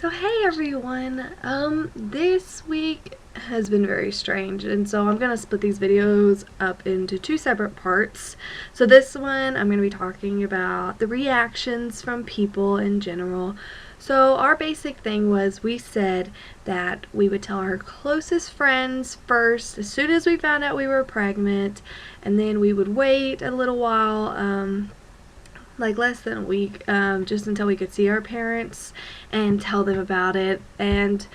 So hey everyone, this week has been very strange, and so I'm gonna split these videos up into two separate parts. So this one I'm gonna be talking about the reactions from people in general. So our basic thing was we said that we would tell our closest friends first as soon as we found out we were pregnant, and then we would wait a little while, like less than a week, just until we could see our parents and tell them about it. And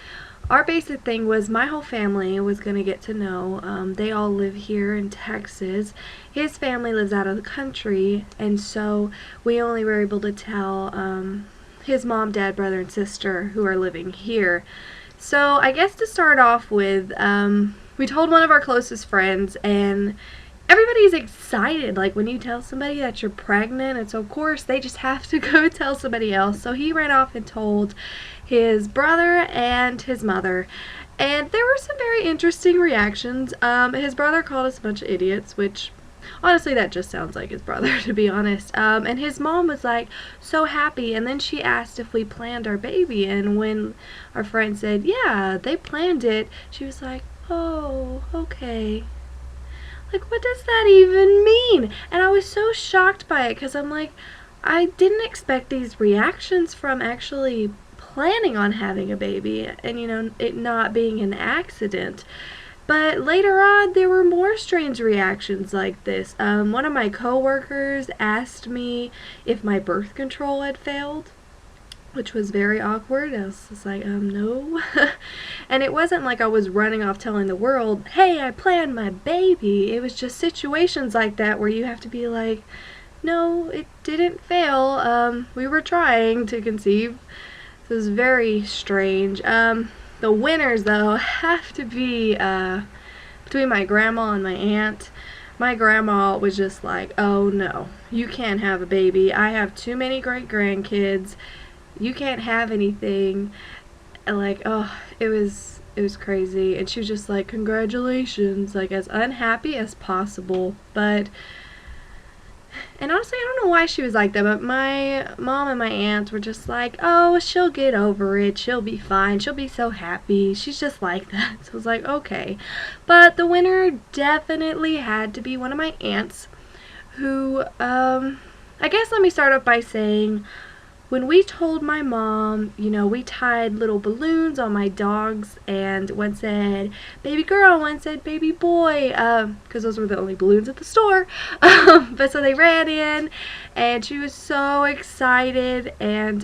our basic thing was my whole family was going to get to know. They all live here in Texas. His family lives out of the country, and so we only were able to tell his mom, dad, brother, and sister who are living here. So I guess to start off with, we told one of our closest friends, and everybody's excited, like when you tell somebody that you're pregnant, and so of course they just have to go tell somebody else. So he ran off and told his brother and his mother, and there were some very interesting reactions. His brother called us a bunch of idiots, which honestly that just sounds like his brother, to be honest. And his mom was like so happy, and then she asked if we planned our baby, and when our friend said yeah they planned it, she was like, oh, okay. Like, what does that even mean? And I was so shocked by it, because I'm like, I didn't expect these reactions from actually planning on having a baby and, you know, it not being an accident. But later on, there were more strange reactions like this. One of my coworkers asked me if my birth control had failed, which was very awkward. I was just like, no. And it wasn't like I was running off telling the world, hey, I planned my baby. It was just situations like that where you have to be like, no, it didn't fail. We were trying to conceive. It was very strange. The winners, though, have to be between my grandma and my aunt. My grandma was just like, oh no, you can't have a baby. I have too many great grandkids. You can't have anything. And like, oh, it was crazy. And she was just like, congratulations, like as unhappy as possible. But, and honestly, I don't know why she was like that, but my mom and my aunt were just like, oh, she'll get over it, she'll be fine, she'll be so happy, she's just like that. So I was like, okay. But the winner definitely had to be one of my aunts, who, I guess let me start off by saying, when we told my mom, you know, we tied little balloons on my dogs, and one said baby girl, one said baby boy, because those were the only balloons at the store. But so they ran in, and she was so excited, and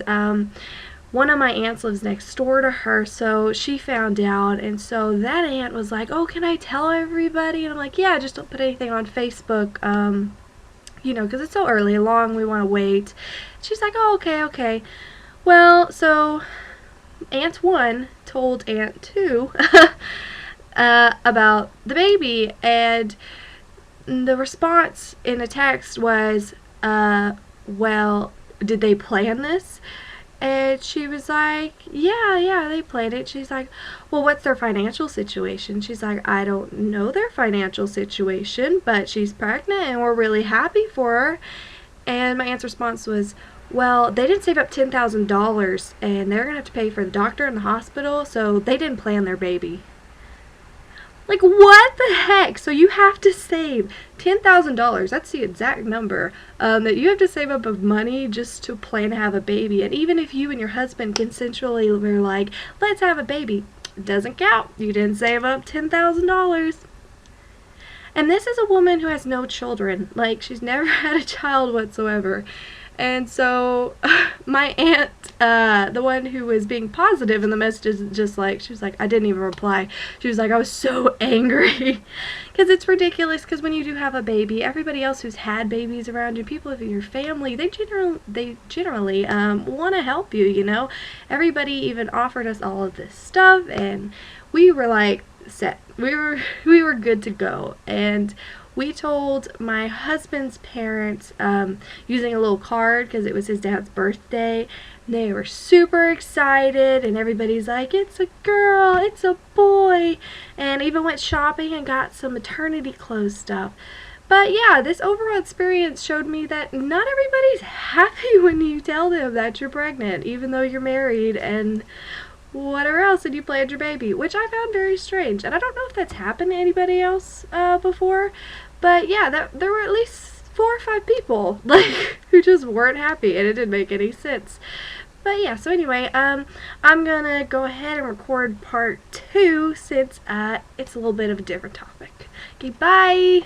one of my aunts lives next door to her, so she found out, and so that aunt was like, oh, can I tell everybody? And I'm like, yeah, just don't put anything on Facebook, you know, because it's so early along, we want to wait. She's like, oh, okay. Well, so Aunt 1 told Aunt 2 about the baby, and the response in a text was, well, did they plan this? And she was like, yeah, they planned it. She's like, well, what's their financial situation? She's like, I don't know their financial situation, but she's pregnant and we're really happy for her. And my aunt's response was, well, they didn't save up $10,000 and they're going to have to pay for the doctor and the hospital, so they didn't plan their baby. Like, what the heck? So you have to save $10,000. That's the exact number that you have to save up of money just to plan to have a baby. And even if you and your husband consensually were like, let's have a baby, it doesn't count. You didn't save up $10,000. And this is a woman who has no children. Like, she's never had a child whatsoever. And so my aunt, the one who was being positive in the messages, just like, she was like, I didn't even reply. She was like, I was so angry. Because it's ridiculous, because when you do have a baby, everybody else who's had babies around you, people in your family, they generally want to help you, you know. Everybody even offered us all of this stuff, and we were like set. We were good to go. And we told my husband's parents, using a little card because it was his dad's birthday. They were super excited, and everybody's like, it's a girl, it's a boy, and even went shopping and got some maternity clothes stuff. But yeah, this overall experience showed me that not everybody's happy when you tell them that you're pregnant, even though you're married and whatever else and you planned your baby, which I found very strange. And I don't know if that's happened to anybody else before, but yeah, there were at least 4 or 5 people like who just weren't happy, and it didn't make any sense. But yeah, so anyway, I'm gonna go ahead and record part 2 since it's a little bit of a different topic. Okay, bye!